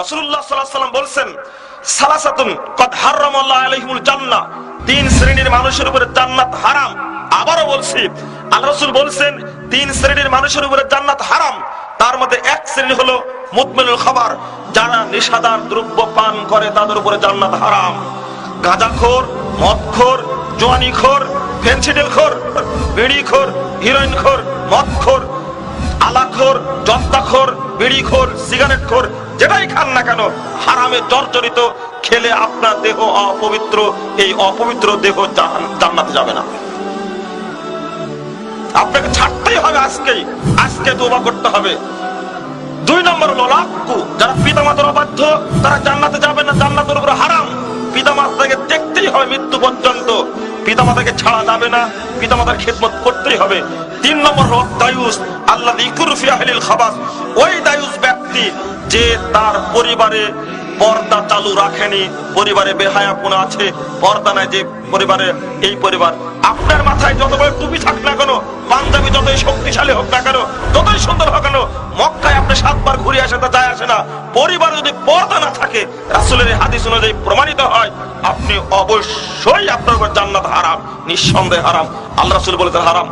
রাসূলুল্লাহ সাল্লাল্লাহু আলাইহি ওয়াসাল্লাম বলেন, সালাসাতুন কদ হারামাল্লাহু আলাইহিমুল জান্নাহ, তিন শ্রেণীর মানুষের উপরে জান্নাত হারাম। আবারও বলছি, আল্লাহ রাসূল বলেন তিন শ্রেণীর মানুষের উপরে জান্নাত হারাম। তার মধ্যে এক শ্রেণী হলো মুদমিনুল খাবার, যারা নেশাদার দ্রব্য পান করে তাদের উপরে জান্নাত হারাম। গাঁজাখোর, মদখোর, জোয়ানিখোর, ফেন্সিডিলখোর, বিড়িখোর, হিরোইনখোর, মদখোর, আলাখোর, জর্দাখোর, বিড়িখোর, সিগারেটখোর, যেটাই খান না কেন হারামে জর্জরিত, খেলে আপনার দেহ অপবিত্র, এই অপবিত্র দেহ জান্নাতে যাবে না। আপনাকে ছাড়তেই হবে আজকে তওবা করতে হবে। 2 নম্বর হলো লাক্কু, যারা পিতামাতার অবাধ্য তারা জান্নাতে যাবে না, জান্নাতের উপরে হারাম। পিতামাতাকে দেখতেই হবে মৃত্যু পর্যন্ত, পিতামাতাকে ছাড়া যাবে না, পিতামাতার খেদমত করতেই হবে। 3 নম্বর হলো দায়ুস, আল্লাযী ইয়াকুরু ফি আহলিল খাবাস, ওই দায়ুস ব্যক্তি যে তার পরিবারে পর্দা চালু রাখেনি, পরিবারে বেহায়াপনা আছে, পর্দা নাই যে পরিবারে, এই পরিবার আপনার মাথায় যত বড় টুপি থাক না কেন, পাঞ্জাবি যতই শক্তিশালী হোক না কেন, যতই সুন্দর হোক কেন, মক্কায় আপনি 7 বার ঘুরে আসে তা যায় আসে না, পরিবারে যদি পর্দা না থাকে, রাসূলের হাদিস অনুযায়ী প্রমাণিত হয়, আপনি অবশ্যই আপনার উপর জান্নাত হারাম, নিঃসন্দেহে হারাম। আল্লাহ রাসূল বলেছেন হারাম।